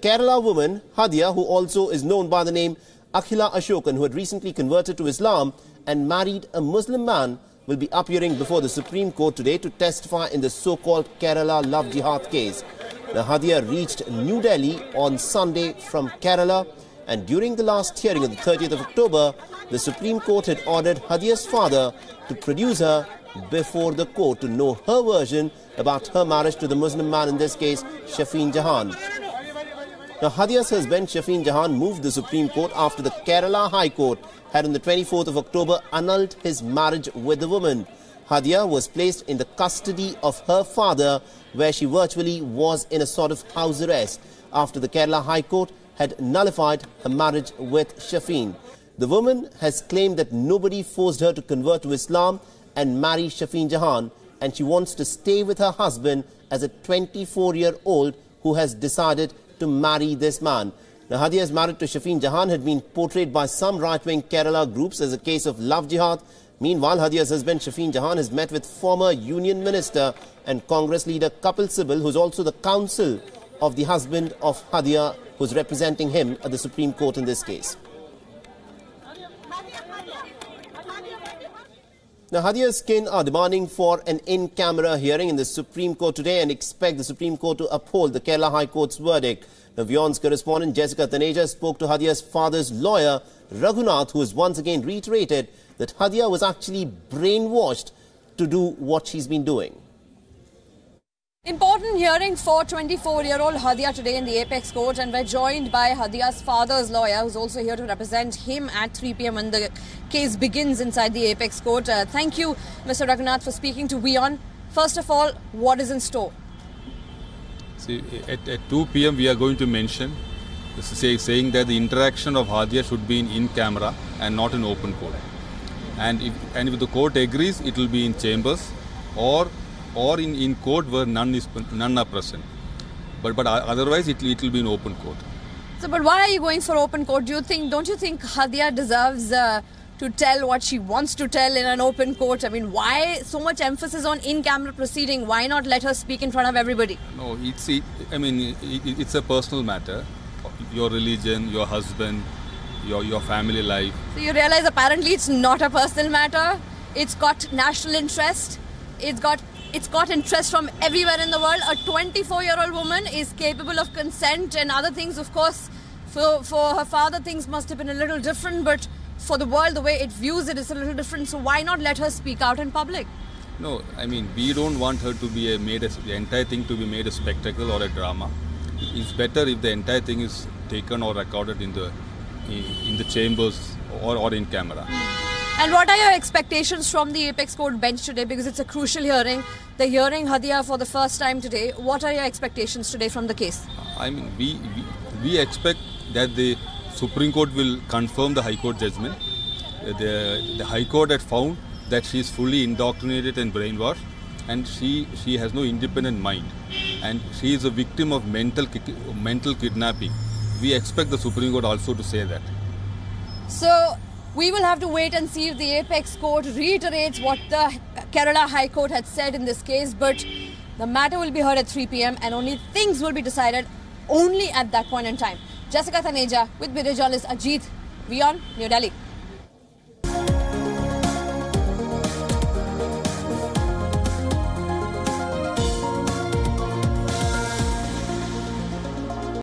Kerala woman, Hadiya, who also is known by the name Akhila Ashokan, who had recently converted to Islam and married a Muslim man, will be appearing before the Supreme Court today to testify in the so-called Kerala love jihad case. Now, Hadiya reached New Delhi on Sunday from Kerala, and during the last hearing on the 30th of October, the Supreme Court had ordered Hadiya's father to produce her before the court to know her version about her marriage to the Muslim man, in this case, Shafeen Jahan. Now, Hadiya's husband, Shafeen Jahan, moved the Supreme Court after the Kerala High Court had on the 24th of October annulled his marriage with the woman. Hadiya was placed in the custody of her father, where she virtually was in a sort of house arrest after the Kerala High Court had nullified her marriage with Shafeen. The woman has claimed that nobody forced her to convert to Islam and marry Shafeen Jahan, and she wants to stay with her husband as a 24-year-old who has decided to marry this man. Now, Hadiya's marriage to Shafeen Jahan had been portrayed by some right-wing Kerala groups as a case of love jihad. Meanwhile, Hadiya's husband Shafeen Jahan has met with former Union Minister and Congress leader Kapil Sibal, who is also the counsel of the husband of Hadiya, who is representing him at the Supreme Court in this case. Now, Hadiya's kin are demanding for an in-camera hearing in the Supreme Court today and expect the Supreme Court to uphold the Kerala High Court's verdict. Now, WION's correspondent Jessica Taneja spoke to Hadiya's father's lawyer, Raghunath, who has once again reiterated that Hadiya was actually brainwashed to do what she's been doing. Important hearing for 24-year-old Hadiya today in the Apex Court, and we're joined by Hadiya's father's lawyer, who's also here to represent him at 3 p.m. when the case begins inside the Apex Court. Thank you, Mr. Raghunath, for speaking to WION. First of all, what is in store? See, at 2 p.m. we are going to mention, saying that the interaction of Hadiya should be in camera and not in open court. And if the court agrees, it will be in chambers or in court where none are present. But otherwise it will be in open court. So, but why are you going for open court? Don't you think Hadiya deserves to tell what she wants to tell in an open court? I mean, why so much emphasis on in-camera proceeding? Why not let her speak in front of everybody? No, it's a personal matter. Your religion, your husband, your family life. So you realize apparently it's not a personal matter. It's got national interest. It's got interest from everywhere in the world. A 24-year-old woman is capable of consent and other things. Of course, for her father, things must have been a little different, but for the world, the way it views it is a little different. So why not let her speak out in public? No, we don't want her to be the entire thing to be made a spectacle or a drama. It's better if the entire thing is taken or recorded in the chambers or in camera. And what are your expectations from the Apex Court bench today? Because it's a crucial hearing. They're hearing Hadiya for the first time today. What are your expectations today from the case? We expect that the Supreme Court will confirm the High Court judgment. The High Court had found that she is fully indoctrinated and brainwashed, and she has no independent mind, and she is a victim of mental kidnapping. We expect the Supreme Court also to say that. So we will have to wait and see if the Apex Court reiterates what the Kerala High Court had said in this case, but the matter will be heard at 3 p.m. and only things will be decided only at that point in time. Jessica Taneja with video journalist Ajit, WION, New Delhi.